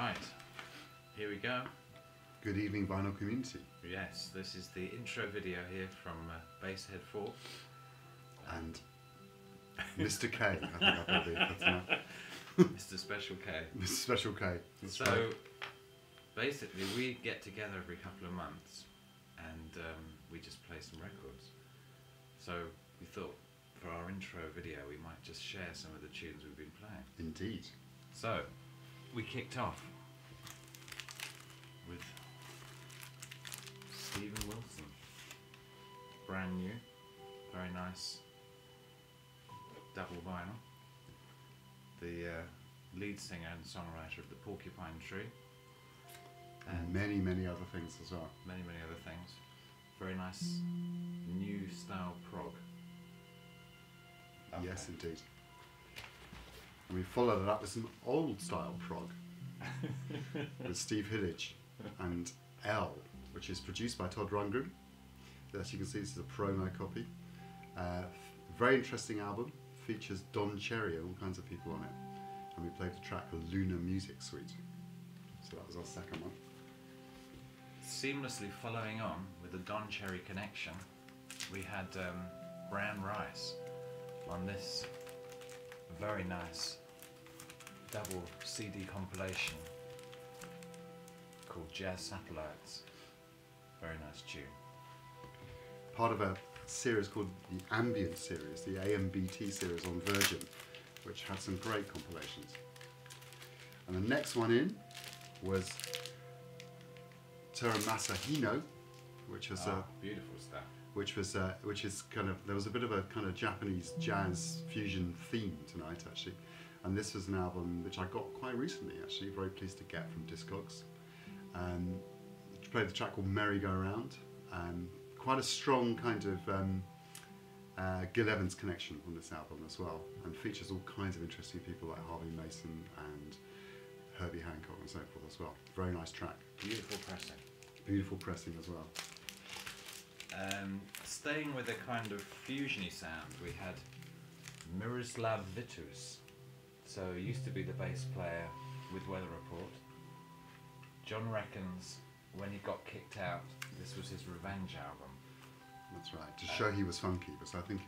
Right, here we go. Good evening, vinyl community. Yes, this is the intro video here from Basshead 4. And Mr. K, I think I probably that's enough. Mr. Special K. Mr. Special K. That's so, right. basically, we get together every couple of months and we just play some records. So, we thought for our intro video we might just share some of the tunes we've been playing. Indeed. So, we kicked off with Stephen Wilson. Brand new, very nice double vinyl. The lead singer and songwriter of the Porcupine Tree. And many, many other things as well. Many, many other things. Very nice new style prog. Okay. Yes, indeed. And we followed it up with some old style prog with Steve Hillage and Elle, which is produced by Todd Rundgren. As you can see, this is a promo copy. Very interesting album. Features Don Cherry and all kinds of people on it. And we played the track Lunar Music Suite. So that was our second one. Seamlessly following on with the Don Cherry connection, we had Bran Rice on this very nice double CD compilation called Jazz Satellites. Very nice tune. Part of a series called the Ambient series, the AMBT series on Virgin, which had some great compilations. And the next one in was Masahino, which was beautiful stuff. which is kind of, there was a bit of a kind of Japanese jazz fusion theme tonight actually, and this was an album which I got quite recently actually, very pleased to get from Discogs. Played the track called Merry Go Round. Quite a strong kind of Gil Evans connection on this album as well, and features all kinds of interesting people like Harvey Mason and Herbie Hancock and so forth as well. Very nice track. Beautiful pressing. Beautiful pressing as well. Staying with a kind of fusiony sound, we had Miroslav Vitus. So he used to be the bass player with Weather Report. John reckons when he got kicked out, this was his revenge album. That's right. To show he was funky, because I think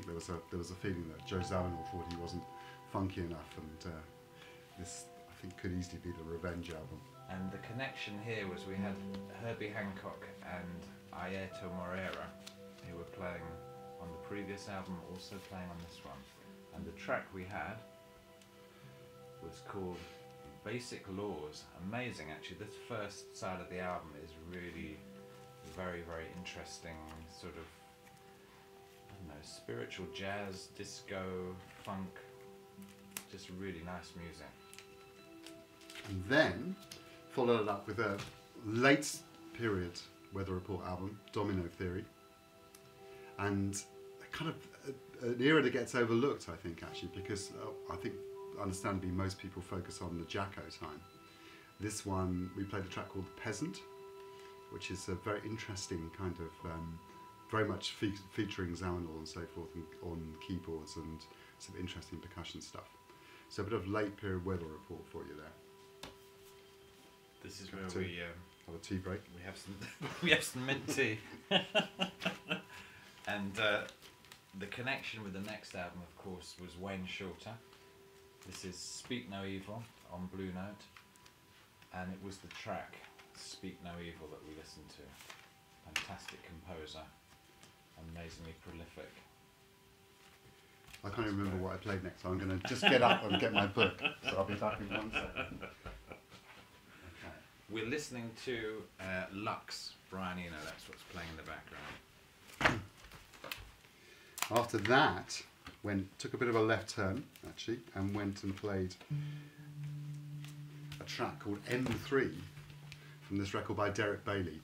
there was a feeling that Joe Zawinul thought he wasn't funky enough, and this I think could easily be the revenge album. And the connection here was we had Herbie Hancock and Aieto Moreira, who were playing on the previous album, also playing on this one. And the track we had was called Basic Laws. Amazing actually, this first side of the album is really very, very interesting, sort of, I don't know, spiritual jazz, disco, funk, just really nice music. And then followed it up with a late period Weather Report album, Domino Theory, and kind of an era that gets overlooked, I think, actually, because I think understandably most people focus on the Jacko time. This one, we played a track called Peasant, which is a very interesting kind of, very much featuring Zawinul and so forth on keyboards and some interesting percussion stuff. So a bit of late period Weather Report for you there. This is where we have a tea break. We have some we have some mint tea. And the connection with the next album, of course, was Wayne Shorter. This is Speak No Evil on Blue Note, and it was the track Speak No Evil that we listened to. Fantastic composer, amazingly prolific. I can't even remember what I played next, so I'm going to just get up and get my book. So I'll be back in 1 second. Okay. We're listening to Lux, Brian Eno, that's what's playing in the background. After that, took a bit of a left turn actually, and went and played a track called M3 from this record by Derek Bailey,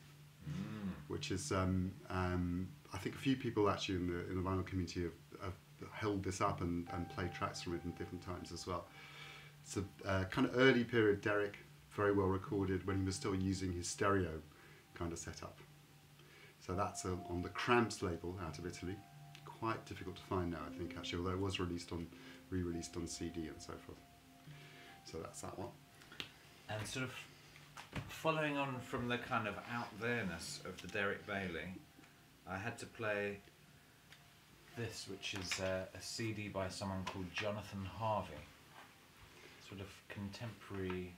which is I think a few people actually in the vinyl community have held this up and played tracks from it in different times as well. It's a kind of early period Derek, very well recorded when he was still using his stereo kind of setup. So that's on the Cramps label out of Italy. Quite difficult to find now, I think, actually, although it was re-released on CD and so forth. So that's that one. And sort of following on from the kind of out there-ness of the Derek Bailey, I had to play this, which is a CD by someone called Jonathan Harvey, sort of contemporary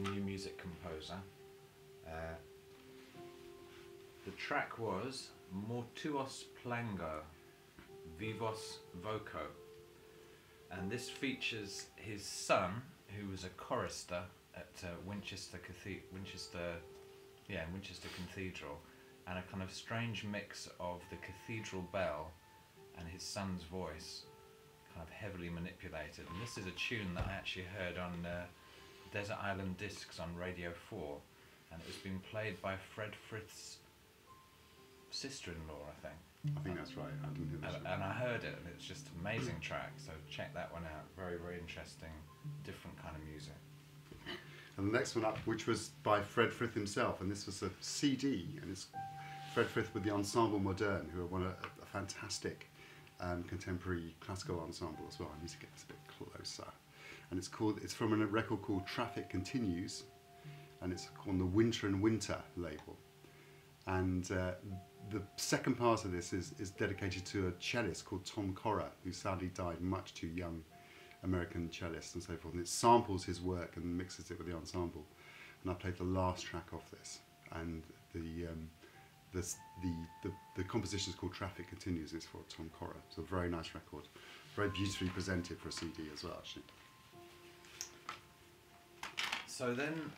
new music composer. The track was Mortuos Plango, Vivos Voco, and this features his son, who was a chorister at Winchester Cathedral, and a kind of strange mix of the cathedral bell and his son's voice, kind of heavily manipulated. And this is a tune that I actually heard on Desert Island Discs on Radio 4, and it was being played by Frith's sister-in-law, I think. I think that's right. I didn't hear that. And I heard it, and it's just an amazing track. So check that one out. Very, very interesting, different kind of music. And the next one up, which was by Frith himself, and this was a CD, and it's Frith with the Ensemble Moderne, who are a fantastic contemporary classical ensemble as well. I need to get this a bit closer. And it's from a record called Traffic Continues, and it's on the Winter and Winter label. And the second part of this is dedicated to a cellist called Tom Corra, who sadly died much too young, American cellist and so forth. And it samples his work and mixes it with the ensemble. And I played the last track off this, and the composition is called Traffic Continues. It's for Tom Corra. It's a very nice record, very beautifully presented for a CD as well, actually. So then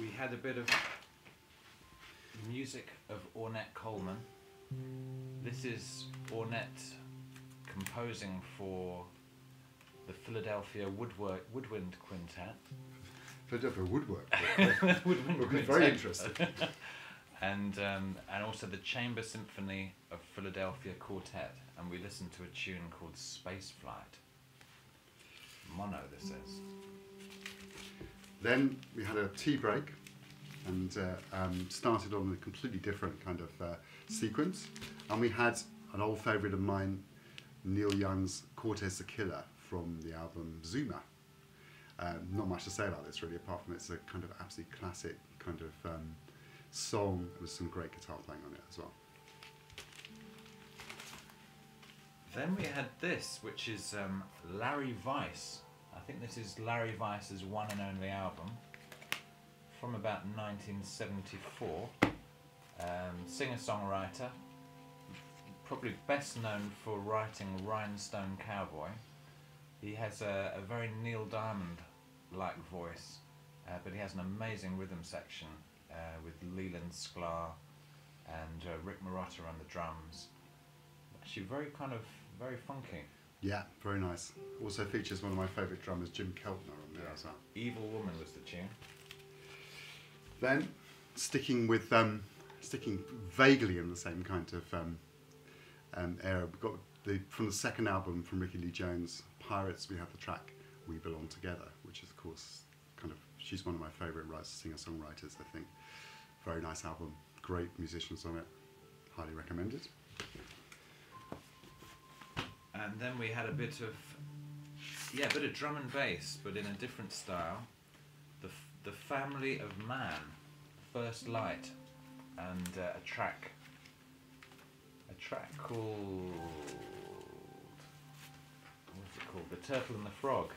we had a bit of music of Ornette Coleman. This is Ornette composing for the Philadelphia Woodwind Quintet. Philadelphia Woodwork. Woodwind Would be Quintet. very interesting. and also the Chamber Symphony of Philadelphia Quartet. And we listened to a tune called Space Flight. Mono, this is. Then we had a tea break, and started on a completely different kind of sequence. And we had an old favourite of mine, Neil Young's Cortez the Killer from the album Zuma. Not much to say about this really, apart from it's a kind of absolutely classic kind of song with some great guitar playing on it as well. Then we had this, which is Larry Weiss. I think this is Larry Weiss's one and only album from about 1974. Singer-songwriter, probably best known for writing Rhinestone Cowboy. He has a very Neil Diamond-like voice, but he has an amazing rhythm section with Leland Sklar and Rick Marotta on the drums. Actually very funky. Yeah, very nice. Also features one of my favourite drummers, Jim Keltner, on there as well. Evil Woman was the tune. Then, sticking vaguely in the same kind of era, we got from the second album from Ricky Lee Jones, Pirates, we have the track We Belong Together, which is of course she's one of my favourite singer-songwriters, I think. Very nice album, great musicians on it, highly recommended. And then we had a bit of drum and bass, but in a different style. The Family of Man, First Light, and a track called, what's it called? The Turtle and the Frog,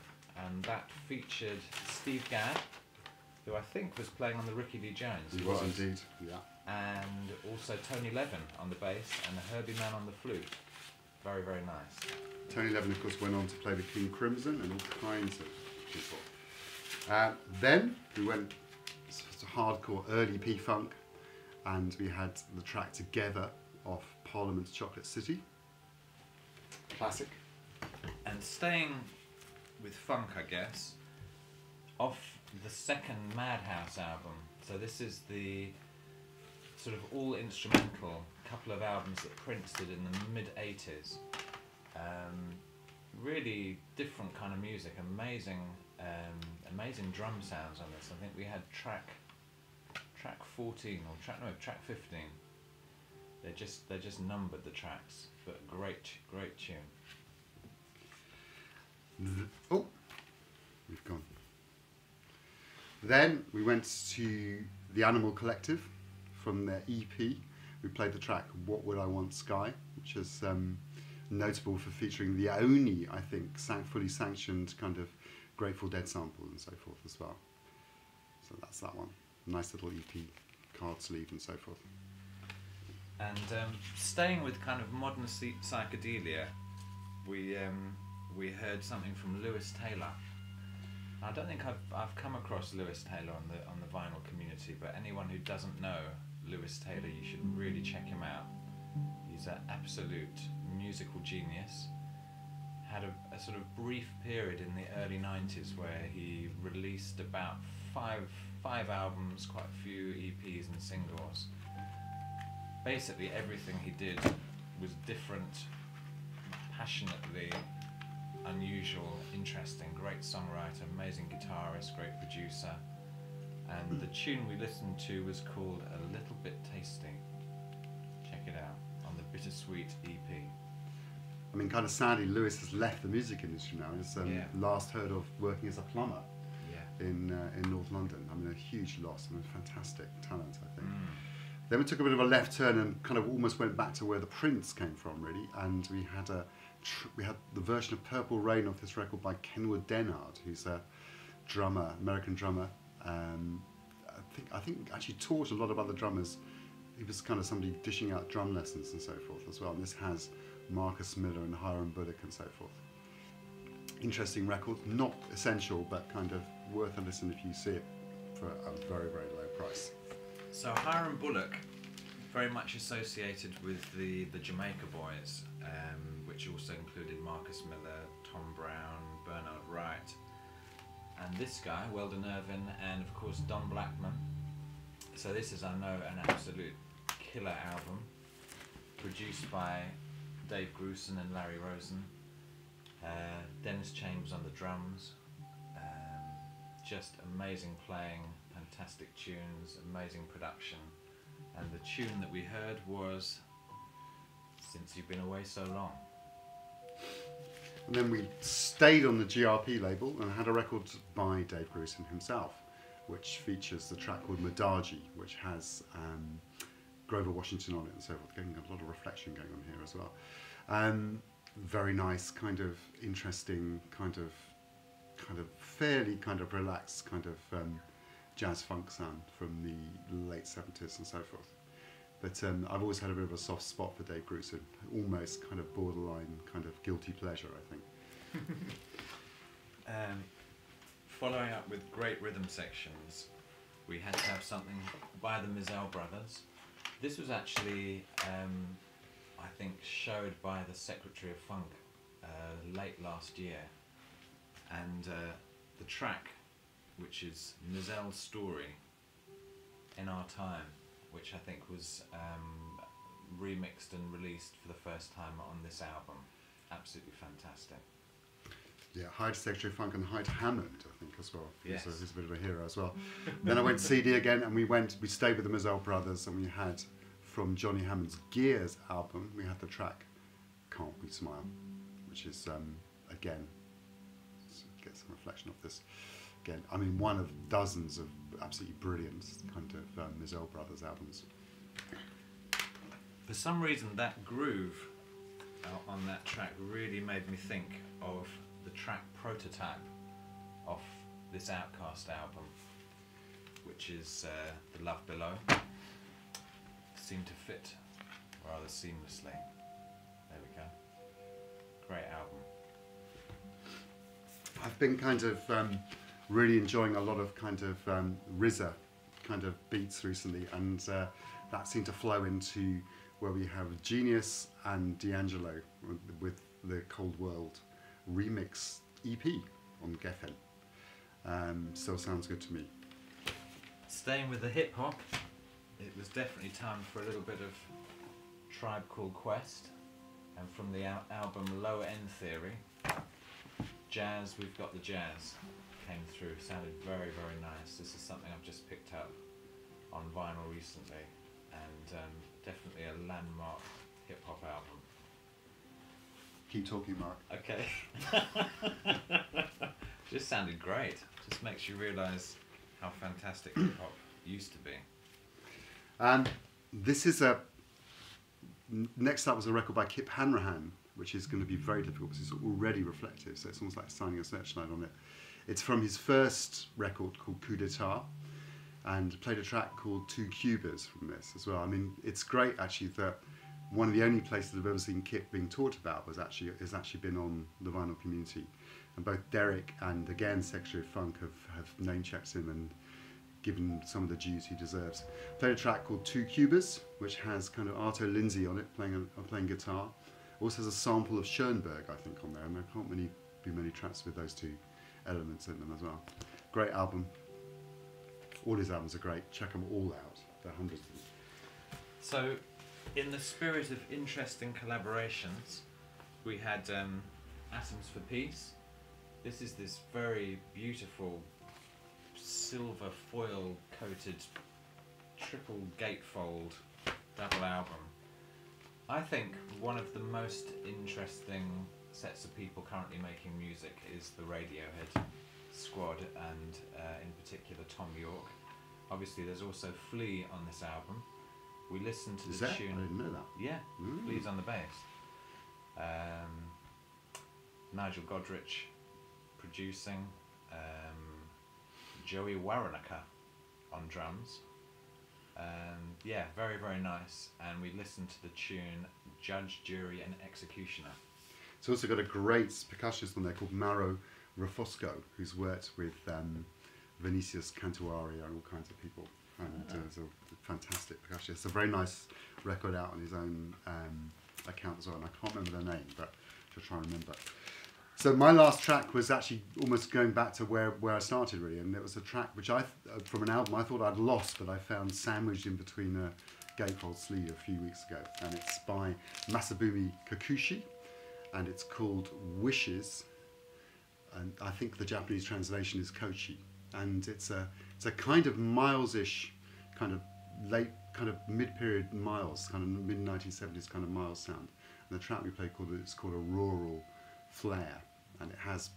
and that featured Steve Gadd, who I think was playing on the Ricky Lee Jones. He was indeed, yeah. And also Tony Levin on the bass and Herbie Mann on the flute. Very, very nice. Tony Levin, of course, went on to play with King Crimson and all kinds of people. Then we went to hardcore early P-Funk, and we had the track Together off Parliament's Chocolate City. Classic. And staying with funk, I guess, off the second Madhouse album. So this is the sort of all instrumental couple of albums that Prince did in the mid-80s. Really different kind of music, amazing drum sounds on this. I think we had track 14 or track 15. They just numbered the tracks, but great tune. Oh, we've gone. Then we went to the Animal Collective from their EP. We played the track What Would I Want Sky, which is notable for featuring the only, I think, fully sanctioned kind of Grateful Dead sample and so forth as well. So that's that one. Nice little EP, card sleeve and so forth. And staying with kind of modern psychedelia, we heard something from Lewis Taylor. I don't think I've come across Lewis Taylor on the vinyl community, but anyone who doesn't know Lewis Taylor, you should really check him out. He's an absolute musical genius. Had a sort of brief period in the early 90s where he released about five albums, quite a few EPs and singles. Basically everything he did was different, passionately unusual, interesting, great songwriter, amazing guitarist, great producer. And the tune we listened to was called A Little Bit Tasty. Check it out on the Bittersweet EP. I mean, kind of sadly, Lewis has left the music industry now. He's last heard of working as a plumber in North London. I mean, a huge loss and a fantastic talent, I think. Then we took a bit of a left turn and kind of almost went back to where the Prince came from, really. And we had the version of Purple Rain of this record by Kenwood Denard, who's a drummer, American drummer. I think actually taught a lot of other drummers. He was kind of somebody dishing out drum lessons and so forth as well. And this has Marcus Miller and Hiram Bullock and so forth. Interesting record, not essential, but kind of worth a listen if you see it for a very, very low price. So Hiram Bullock, very much associated with the Jamaica Boys, which also included Marcus Miller, Tom Brown, Bernard Wright, and this guy, Weldon Irvin, and of course Don Blackman. So this is, I know, an absolute killer album, produced by Dave Grusin and Larry Rosen. Dennis Chambers on the drums. Just amazing playing, fantastic tunes, amazing production. And the tune that we heard was Since You've Been Away So Long. And then we stayed on the GRP label and had a record by Dave Grusin himself, which features the track called Madaji, which has Grover Washington on it and so forth, getting a lot of reflection going on here as well. Very nice, kind of interesting, kind of fairly kind of relaxed kind of jazz funk sound from the late 70s and so forth. But I've always had a bit of a soft spot for Dave Grusin, almost kind of borderline kind of guilty pleasure, I think. Following up with great rhythm sections, we had to have something by the Mizzelle Brothers. This was actually, I think, showed by the Secretary of Funk late last year. And the track, which is Mizelle's Story, In Our Time, which I think was remixed and released for the first time on this album. Absolutely fantastic. Yeah, hi to Secretary of Funk and hi to Hammond, I think, as well. Yes. He's a bit of a hero as well. Then I went CD again, and we stayed with the Mizzelle Brothers, and we had, from Johnny Hammond's Gears album, we had the track Can't We Smile, which is, again, get some reflection of this. Again, I mean, one of dozens of absolutely brilliant kind of Mizzelle Brothers albums. For some reason, that groove on that track really made me think of the track Prototype off this Outcast album, which is The Love Below. Seemed to fit rather seamlessly. There we go. Great album. I've been kind of really enjoying a lot of kind of RZA kind of beats recently, and that seemed to flow into where we have Genius and Dangelo with the Cold World remix EP on Geffen. Still sounds good to me. Staying with the hip hop, it was definitely time for a little bit of Tribe Called Quest, and from the album Low End Theory, Jazz, We've Got the Jazz came through. Sounded very, very nice. This is something I've just picked up on vinyl recently, and definitely a landmark hip hop album. Keep talking, Mark. Okay. Just sounded great. Just makes you realise how fantastic hip hop used to be. This is next up was a record by Kip Hanrahan, which is going to be very difficult because it's already reflective, so it's almost like signing a searchlight on it. It's from his first record called Coup d'etat, and played a track called Two Cubas from this as well. I mean, it's great actually that one of the only places I've ever seen Kip being talked about has actually been on the Vinyl Community, and both Derek and again Secretary of Funk have name checked him and given some of the dues he deserves. Played a track called Two Cubas, which has kind of Arto Lindsay on it playing guitar. Also has a sample of Schoenberg, I think, on there, and there can't be many tracks with those two elements in them as well. Great album. All his albums are great. Check them all out. There are hundreds of them. So, in the spirit of interesting collaborations, we had Atoms for Peace. This is this very beautiful silver foil coated triple gatefold double album. I think one of the most interesting sets of people currently making music is the Radiohead squad, and in particular Tom York. Obviously there's also Flea on this album. We listened to the tune. I didn't know that. Yeah, Flea's on the bass. Nigel Godrich producing. Joey Waronker on drums. Yeah, very, very nice. And we listened to the tune Judge, Jury and Executioner. It's also got a great percussionist on there called Mauro Rafosco, who's worked with Vinicius Cantuaria and all kinds of people. And is a fantastic percussionist. It's a very nice record out on his own account as well. And I can't remember the name, but I'll try and remember. So my last track was actually almost going back to where I started really, and it was a track which from an album I thought I'd lost, but I found sandwiched in between a gatefold sleeve a few weeks ago, and it's by Masabumi Kikuchi, and it's called Wishes, and I think the Japanese translation is Kochi, and it's a kind of Miles-ish, kind of late, kind of mid-period Miles, kind of mid-1970s kind of Miles sound, and the track we played it's called A Rural Flare. And it has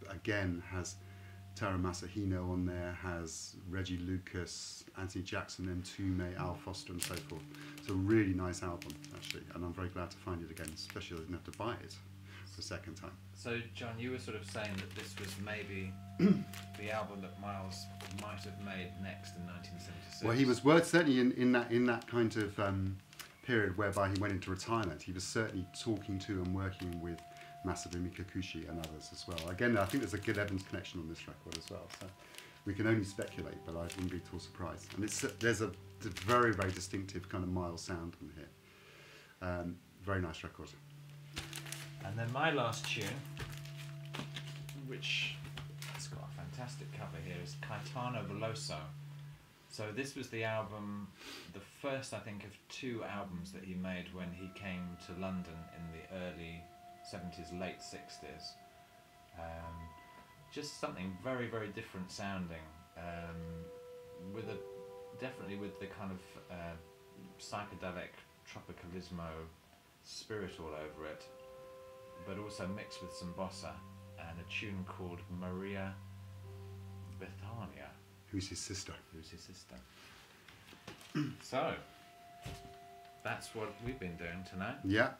Tara Masahino on there, has Reggie Lucas, Anthony Jackson, Mtume, Al Foster and so forth. It's a really nice album actually, and I'm very glad to find it again, especially I didn't have to buy it for a second time. So John, you were sort of saying that this was maybe the album that Miles might have made next in 1976. Well, he was certainly in that kind of period whereby he went into retirement. He was certainly talking to and working with Masabumi Kikuchi and others as well. Again, I think there's a good Evans connection on this record as well, so we can only speculate, but I wouldn't be at all surprised. And there's a very, very distinctive kind of Miles sound on here. Very nice record. And then my last tune, which has got a fantastic cover here, is Caetano Veloso. So this was the album, the first I think of two albums that he made when he came to London in the early 70s, late 60s. Just something very, very different sounding, definitely with the kind of psychedelic tropicalismo spirit all over it, but also mixed with some bossa, and a tune called Maria Bethania. Who's his sister? So, that's what we've been doing tonight. Yeah,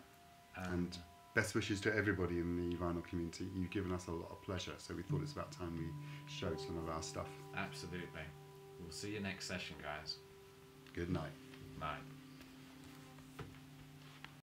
and best wishes to everybody in the vinyl community. You've given us a lot of pleasure, so we thought it's about time we showed some of our stuff. Absolutely. We'll see you next session, guys. Good night. Night.